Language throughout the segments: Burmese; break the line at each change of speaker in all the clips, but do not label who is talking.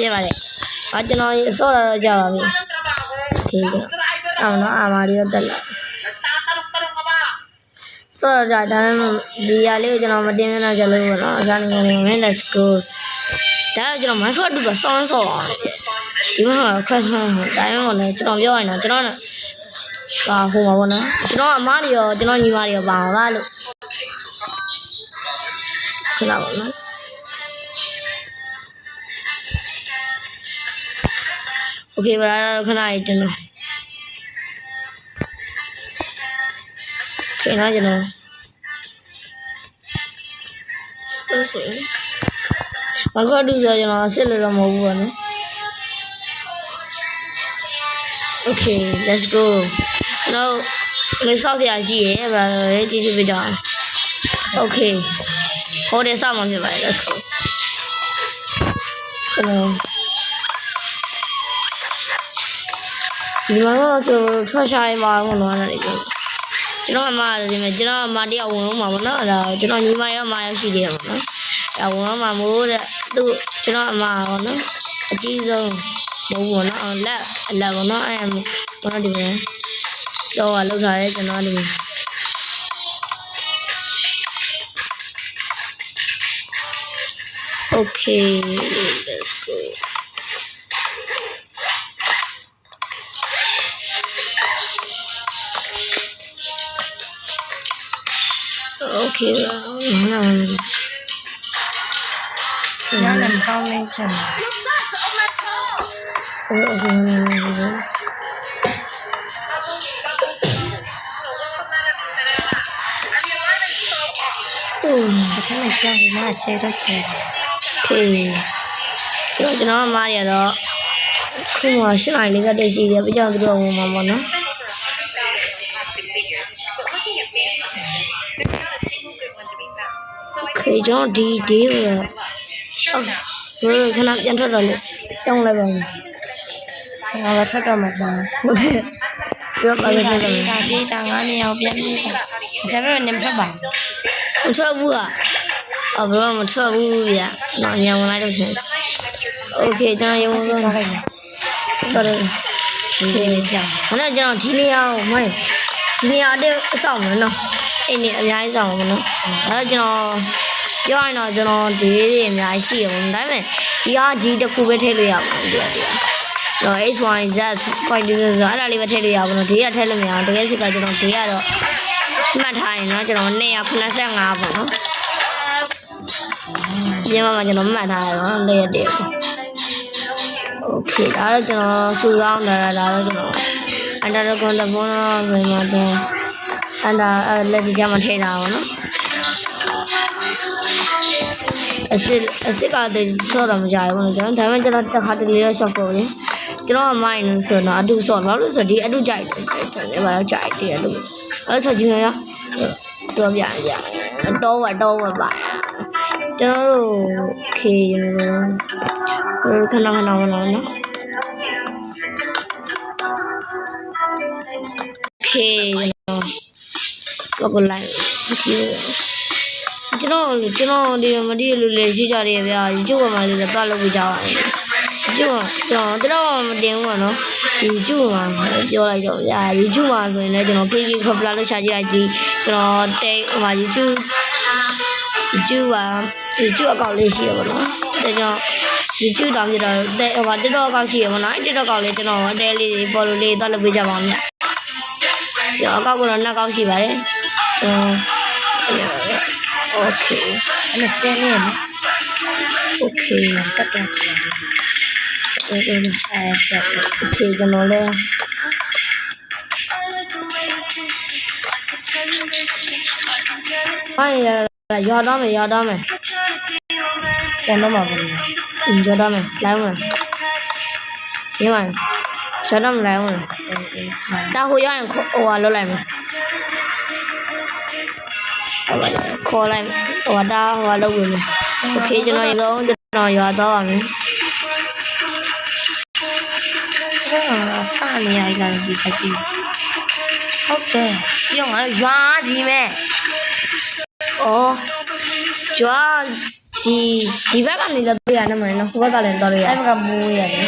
ပြပါလေကျွန်တော်ဆော့တာတော့ကြာပါပြီဒီကအာမာရီရောတက်လာဆော့တာဒါမှမဟုတ်ဒီရလေးကိုကျွန်တော်မတင်ပြတော့ကြလို့ပေါ့နော်အစားနေနေမယ် let's go ဒါတော့ကျွန်တော် micro 2ကဆောင်းဆော့အောင်ဒီမှာ crash မှာဒါမှမဟုတ်လည်းကျွန်တော်ပြောရရင်တော့ကျွန်တော်ဟိုမှာပေါ့နော်ကျွန်တော်အမားတွေရောကျွန်တော်ညီမတွေရောပါမှာပါလို့ခဏပါနော်โอเคပါတော့ခဏလေးကျွန်တော်ခင်ဗျာကျွန်တော်ဘာလို့ဒူဆိုကျွန်တော်စစ်လို့တော့မဟုတ်ဘူးပေါ့နော် Okay let's go ကျွန်တော်လေးဆောက်ရရှိရယ်ဗျာလေးကြည့်ပြကြအောင် Okay ဟိုတယ်ဆောက်မှဖြစ်ပါတယ် let's go ကျွန်တော်ဒီမှာတော့ကျွန်တော် treasure မှာဝင်သွားတယ်ကျွန်တော်အမဒီမှာကျွန်တော်အမတယောက်ဝင်လို့မှာပေါ့နော်အဲ့ဒါကျွန်တော်ညီမရောမရောရှိသေးတယ်ပေါ့နော်အဲ့ဝင်တော့မှာမို့တဲ့သူကျွန်တော်အမပေါ့နော်အကြီးဆုံးမဟုတ်ဘူးနော်လက်ပေါ့နော်အဲ့ဘောနော်ဒီမှာတော့လောက်ထားတယ်ကျွန်တော်ဒီမှာ Okay let's go Okay
ညနေကောင်းနေချင်တယ်
ဘာလဲကြောက်နေချေတော့ချေထေးကျွန်တော်အမားရတော့ခုမှ8နိုင်လေးကတည်းရှိတယ်ပြကြောင်သူတို့ဝင်မှာပေါ့နော်ခေကျွန်တော်ဒီဒေးကိုဘယ်လိုခဏပြန်ထွက်တော့လေတောင်းလိုက်ပါဦး။ငါကထွက်တော့မှာပါ။ဟုတ်တယ်။ပြောပါလို့ပြောတယ်။
ဒါဒေတာ9နှစ်အောင်ပြန်နေတာ။ဒါပေမဲ့နေမထွက်ပါဘူး။
မထွက်ဘူးอ่ะဘယ်တော့မထွက်ဘူးဗျာ။တော့ညံဝင်လိုက်တော့ရှင်။ Okay ကျွန်တော်ရုံးဆုံးလိုက်မယ်။ Sorry ။ဒီနေ့ကြောင်။အဲ့တော့ကျွန်တော်ဒီနေရာကိုမိုင်းဒီနေရာအဆောက်မယ်နော်။အဲ့နေအများကြီးဆောက်မှာနော်။အဲ့တော့ကျွန်တော်ပြောရရင်တော့ကျွန်တော်ဒီတွေအများကြီးရှိရအောင်ဒါပေမဲ့ဒီဟာကြီးတစ်ခုပဲထည့်လို့ရမှာဒီကတော့ H1Z point ဆိုအဲ့ဒါလေးပဲထည့်လို့ရပါတော့ဒီကထည့်လို့မရအောင်တကယ်စစ်ကကျွန်တော်ဒီကတော့မှတ်ထားရင်တော့ကျွန်တော်285ပေါ့နော်ဒီမှာကျွန်တော်မှတ်ထားရတော့100တည်း Okay ဒါတော့ကျွန်တော်စူဆောင်းတာဒါတော့ကျွန်တော်အန်တာကွန်တဘွန်တော့ဆိုရင်တော့အန်တာလက်ဒီကမှထည့်တာပါနော်အစစ်ကတည်းဆော့တော့မကြဘူးကျွန်တော်ဒါပေမဲ့ကျွန်တော်တစ်ခါတလေတော့ရှော့ဖို့လေကျွန်တော်အမိုင်းဆိုတော့အတူဆော့ဘာလို့ဆိုဒီအတူကြိုက်တယ်ဘာလို့ကြိုက်တယ်အတူအဲ့ဆိုကျွန်တော်ရတော့ပြန်ရတော့ပါပါကျွန်တော်တို့ခေခဏနော်ခေတော့လိုက်ကျွန်တော်ဒီမဒီလိုလေရှိကြတယ်ဗျာ YouTube မှာလည်းပတ်လုပ်ကြပါမယ်ကျွန်တော်မတင်ဘူးနော် YouTube မှာပြောလိုက်တော့ဗျာ YouTube မှာဆိုရင်လည်းကျွန်တော် KK Coupler လို့ရှာကြည့်လိုက်ကြည့်ကျွန်တော်တဲဟိုမှာ YouTube အကောင့်လေးရှိရပါတော့ဒါကြောင့် YouTube တောင်ပြတော့တဲဟိုမှာ TikTok အကောင့်ရှိရပါတော့ TikTok အကောင့်လေးကျွန်တော်အတဲလေး follow လေးတော့လုပ်ပေးကြပါဦးဗျာအကောင့်ကတော့နှစ်ကောင့်ရှိပါတယ်Okay
အဲ့ကျင်းနေနော်
Okay
စက်တက်ချင်တယ်
Okay ကျွန်တော်လည်းရွာတော့မယ်
ပြန်တော့မှာပါဘူး
ရွာတော့မယ်လိုက်ဝင်ဒီမှာရွာတော့မလိုက်ဝင်တာဟိုရရင်ဟိုဟာလောက်လိုက်မယ်ခေါ်လိုက်ဟိုတာဟိုလောက်ဝင်မယ် Okay ကျွန်တော်ရွာတော့ပါမယ်
စနေရလာဒီစကြည့်ဟုတ်တယ်ပြောငါရွာဒီမဲ့
ရွာ ဒီဘက်ကနေတော့တွေ့ရတယ်မနော်ဟိုဘက်ကလည်းတော့လို့ရ
အဲ့ဘကမိုးရတယ်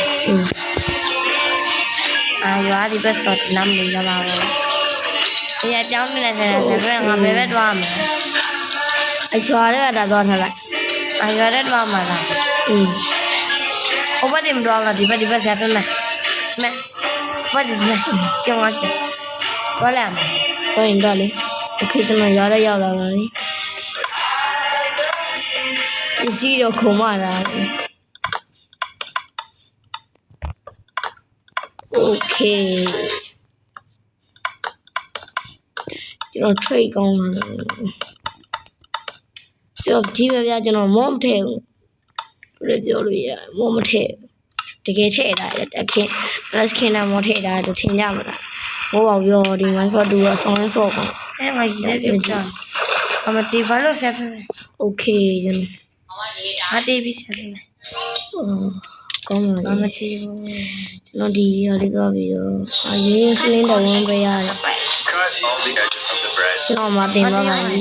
ရွာဒီဘက်ဆိုလမ်းလေးလာပါဘူးဒီအပြောင်းနေလိုက်တယ်ဆိုတော့ငါဘယ်ဘက်သွားမလဲ
အချွာတဲ့ကဒါသွားထားလိုက်
ရွာတဲ့သွားမှာလားဟိုဘက်တင်မသွားလားဒီဘက်ဆက်ပြမယ်မဲဘာဒီမဲကျောင်းအောင်သွားလာမယ်
ကိုရင်တော့လေโอเคကျွန်တော်ရောက်ရောက်လာပါပြီပစ္စည်းတော့ခုံမတာโอเคကျွန်တော် trade ကောင်းလာတယ်ကျွန်တော်ဒီမှာပြကျွန်တော်မော့မထည့်ဘူးဘယ်လိုပြောလို့ရမော့မထည့်တကယ်ထည့်တာအခင်း plus ခင်းတာမော့ထည့်တာတော့ထင်ကြမလားဘောပေါပြောဒီ Minecraft 2ကဆောင်းဆော့ကော
ငါကြီးလည်းပြောချင်အမတီဘာလို့ဆက်ပြမယ်
โอเคကျွန်တော်
အတေးပြီးဆက်ပြမယ်
ကောင်းပါ
အမ
ပြီ
တီဘူး
ကျွန်တော်ဒီရလေးသွားပြီးတော့အရင်စလင်းတော်ဝင်ပေးရတယ်
Cut all the edges of the bread.
ကျွန်တော်မှတင်သွားပါပြီ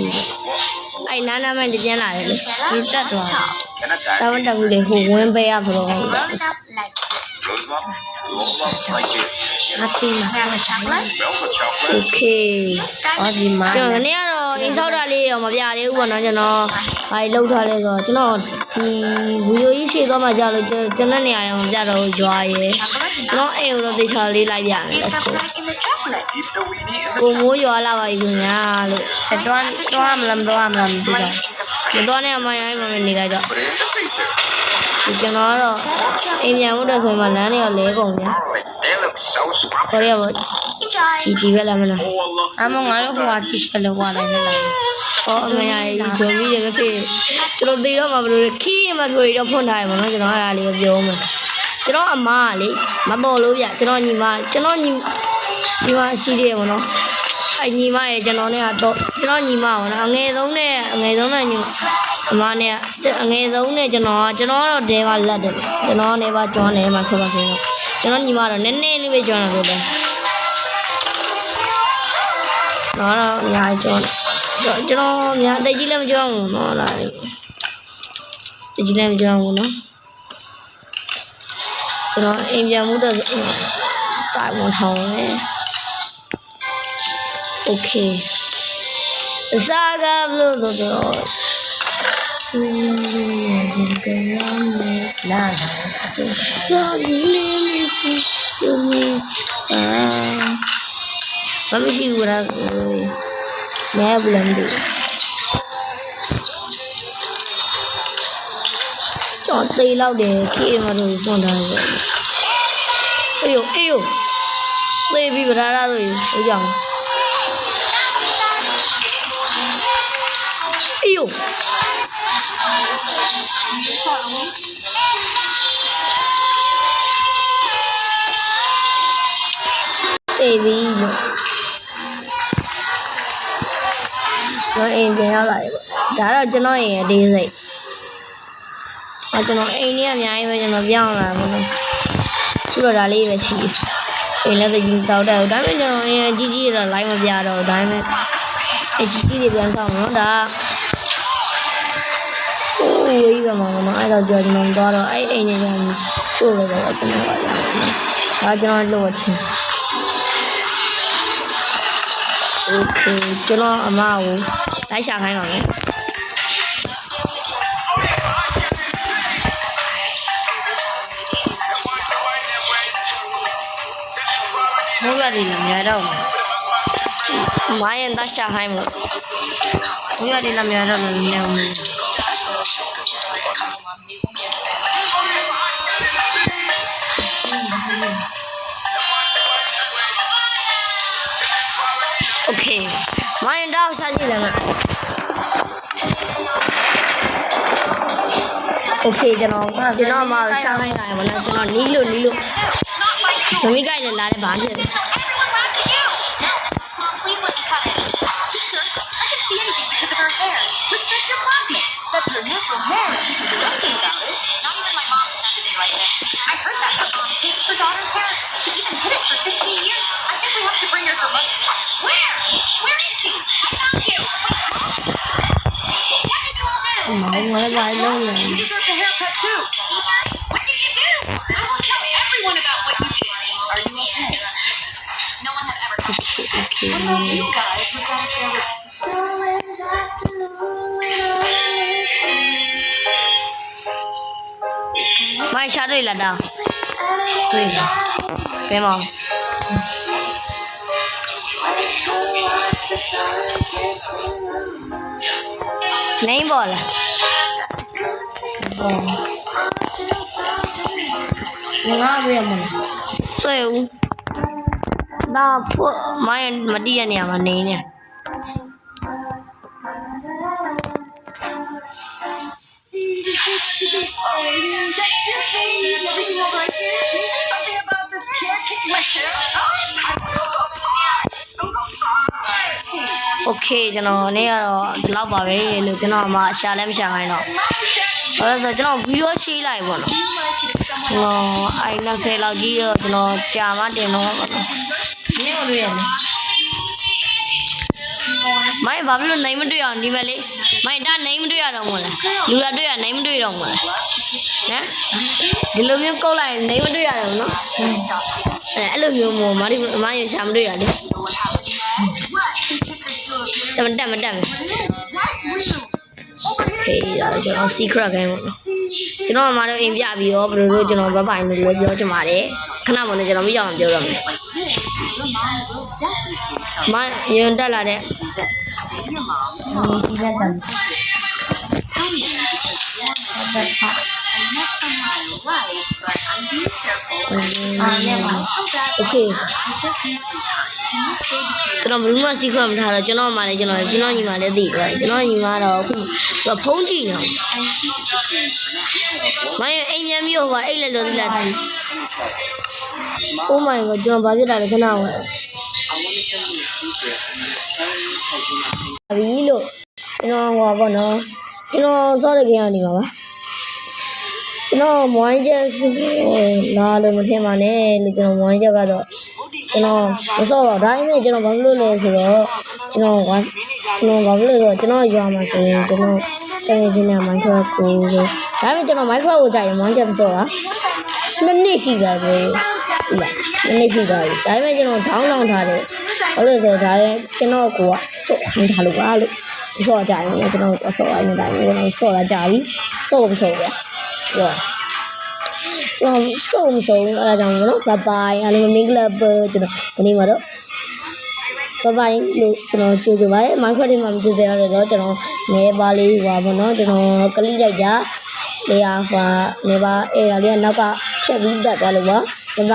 အဲ့နားနားမဲ့ပြန်လာတယ်လေ
လူတက်သွား
Can attack.
တာဝန်တက်ကူလေးဟိုဝင်ပေးရဆိုတော့ဟုတ်တယ်
Roll up. Roll up like this.
အတေးမှာ
Melted
โอ
chocolate.
เค
အော်ဒီမှာ
ကျွန်တော်နေ့ကတော့အင်းဆောက်တာလေးတော့မပြသေးဘူးပေါ့နော်ကျွန်တော်ဘာလို့လှုပ်ထားလဲဆိုတော့ကျွန်တော်ဒီဗီဒီယိုကြီးရှေ့သွားမှကြာလို့ကျွန်တော်နေရာရောမပြတော့ရွာရဲကျွန်တော်အိမ်ကိုတော့သေချာလေးလိုက်ပြမယ် let's go
Dip the weenie in
ကိုမိုးရွာလာပါပြီခင်ဗျာလို့
တော့မလားမသိတာ
မတော်နဲ့အမရိုင်းမှနေလိုက်တော့
put it in the freezer.
ဒီကျွန်တော်ကတော့အိမ်ပြန်ဖို့တော့ဆိုရင်မှလမ်းတွေကလဲကုန်ဗျာ
Alright, they look so
ခေါ်
scrumptious.
ရပါဒီပဲလာမလား
Oh, look.
အမငါတို့ဟိုအကြည့်ချက်လောက်လာတယ်လား
ဟောအမရိုင်းဇွန်ပြီးတယ်မဖြစ်ကျွန်တော်သိတော့မှမလို့ခီးရင်မထွေတော့ဖွင့်ထားရမှာနော်ကျွန်တော်အဲ့ဒါလေးကိုပြောမယ်ကျွန်တော်အမကလေမတော်လို့ဗျကျွန်တော်ညီမရှိတယ်ပေါ့နော်အဲ့ညီမရဲ့ကျွန်တော်နဲ့ကတော့ကျွန်တော်ညီမပေါ့နော်အငယ်ဆုံးနဲ့ညီအမနဲ့အငယ်ဆုံးနဲ့ကျွန်တော်ကတော့ဒဲမှာလက်တယ်ကျွန်တော်နေပါကျွမ်းနေမှာဖြစ်ပါစေတော့ကျွန်တော်ညီမတော့နည်းနည်းလေးပဲကျွမ်းတာဖြစ်တယ်တော့အများကြီးကျွမ်းကျွန်တော်များတက်ကြီးလည်းမကျွမ်းဘူးနော်လားတက်ကြီးလည်းမကျွမ်းဘူးနော်ကျွန်တော်အိမ်ပြန်မှုတော့တာဝန်ထောင်းနေโอเคအစားကဘလို့တော့ကျွန်တော်
လာ
ကြော်လေးလေးချီတူမီဘာမရှိဘူးလားမဲဘလန်ဒီကြော်သေးလောက်တယ်ခေမလို့ဖွင့်ထားတယ်အေးယောသေပြီးဗလာလာလို့ဟိုကြောင်အေးယောသေပြီးလို့ကျွန်တော်အိမ်ပြန်ရောက်လာတယ်ပေါ့ဒါတော့ကျွန်တော်ရဲ့ဒေးစိတ်ကျွန်တော်အိမ်ကြီးအများကြီးပဲကျွန်တော်ပြောင်းလာမှာနော်ခုတော့ဒါလေးပဲရှိတယ်အိမ်လည်းသိကြီးတောက်တယ်ဒါပေမဲ့ကျွန်တော်အိမ်ကြီးကြီးတော့ live မပြတော့ဒါပေမဲ့အကြီးကြီးတွေပြန်ဆောင်နော်ဒါဝေးပါမှာနော်အဲ့တော့ကျွန်တော်သွားတော့အဲ့အိမ်ကြီးကရှို့ရတော့ကျွန်တော်ပါရမယ်ဒါကျွန်တော်လို့ချင်းโอเคကျွန်တော်အမကိုလိုက်ရှာခိုင်းပါမယ်
မိုးရည်လည်းများတော့
မိုင်းရင်တရှာခိုင်းမို့
မိုးရည်လည်းများတော့လည်းနေအောင်
โอเคမိုင်းတော့ရှာကြည့်လည်းမโอเคကျွန်တော်အမကိုရှာခိုင်းလာတယ်ဗောနော်ကျွန်တော်နီးလို့ဇမီကိုက်လည်းလာတယ်ဘာဖြစ်လဲ
Respect your classmate. That's her natural hair. Do nothing about it. Not even my mom would have a day like this. I heard that her mom hates her daughter's hair. She even hid it for 15 years. I think we have to bring her for money. Where? Where is she? I found you. Wait, Mom? What did you all do?
မိုင်းငါလည်းဘာလုံးလဲ
You deserve a haircut too. What did you do? I will tell everyone about what you did. Are you okay? No one had ever touched me. What about you guys? Was that affair with...
မိုင်းရှာတွေ့လာတာ
တွေ့လား
ဘယ်မှာနိုင်ပေါ်လား
ငါတွေ့ရမလား
တွေ့ဦးဒါဖို့မိုင်းမတိရနေရမှာနေနေ
Something about this kid kicking my chair.
โอเคကျွန်တော်နေ့ကတော့ဒီလောက်ပါပဲလို့ကျွန်တော်မှရှာလည်းမရှာခိုင်းတော့ဘာလို့ဆိုကျွန်တော်ဗီဒီယိုရှိလိုက်ပေါ့နော်ကျွန်တော်အိုင်20လောက်ကြီးတော့ကျွန်တော်ကြာမှတင်တော့ပေါ့နော်
နင်းတွေ့ရမလား
မိုင်းဘာဖြစ်လို့နိုင်မတွေ့အောင်ဒီမဲ့လေးမိုင်းဒါနိုင်မတွေ့ရတော့မလားလူလာတွေ့ရနိုင်မတွေ့တော့မလားဟမ်ဒီလိုမျိုးကုတ်လိုက်နိုင်မတွေ့ရတော့နော်အဲ့လိုမျိုးမို့မာရီမရရှာမတွေ့ရလေတက်မယ်ဟေးဒါကျွန်တော် secret game ပေါ့နော်ကျွန်တော်အမတို့အိမ်ပြပြီးတော့ဘယ်လိုလုပ်ကျွန်တော်ဘက်ပိုင်လို့ပြောချင်ပါတယ်ခဏမှလည်းကျွန်တော်မရအောင်ပြောရမယ်မရင်တက်လာတဲ့
ဒီလက်တမ်းဟုတ်ပါ
โอเคကျွန်တော်ဘယ်လိုမှ secret မထားတော့ကျွန်တော်မှလည်းကျွန်တော်ညီမလည်းသိတယ်ကျွန်တော်ညီမတော့အခုဖုန်းကြည့်နေမရင်အိမ်မြန်ပြီးတော့အိတ်လက်လို့သိလား Oh my god ကျွန်တော်ဘာဖြစ်တာလဲခဏဝင်အဘီလို့ကျွန်တော်ဟောပေါ့နော်ကျွန်တော်စောတဲ့ကြရနေပါပါကျွန်တော်မွိုင်းချက်လာလို့မထင်ပါနဲ့လို့ကျွန်တော်မွိုင်းချက်ကတော့ကျွန်တော်မစောပါဒါပေမဲ့ကျွန်တော်ဘာလို့လဲဆိုတော့ကျွန်တော်ဘာလို့လဲဆိုတော့ကျွန်တော်ရွာမှာဆိုရင်ကျွန်တော်တကယ်ချင်းနဲ့ Minecraft ကိုဒါပေမဲ့ကျွန်တော် Minecraft ကိုကြာရင်မွိုင်းချက်မစောတာနှစ်နှစ်ရှိသွားပြီဟုတ်လားနှစ်နှစ်ရှိသွားပြီဒါပေမဲ့ကျွန်တော်ဒေါင်းလောင်ထားတယ်ဘာလို့လဲဆိုတော့ဒါလည်းကျွန်တော်ကိုကစောနေထားလို့ပါလို့စောကြရင်လည်းကျွန်တော်စောရနေတာကျွန်တော်စောလာကြပြီစောကိုမစောဘူးရောစုံအဲ့ဒါကြောင့်မလို့ဘဘိုင်အားလုံးမင်္ဂလာပါကျွန်တော်ဒီနေ့မှာတော့ဘဘိုင်လို့ကျွန်တော်ကြိုးကြပါတယ်မိုင်းခွက်တွေမှာမကြိုးကြရတော့ကျွန်တော်နေပါလေးဟွာပေါ့နော်ကျွန်တော်ကလိလိုက်ကြနေရာဟွာနေပါအဲ့ဒါလေးကနောက်ကဖြတ်ပြီးတက်သွားလို့ပါဘဘ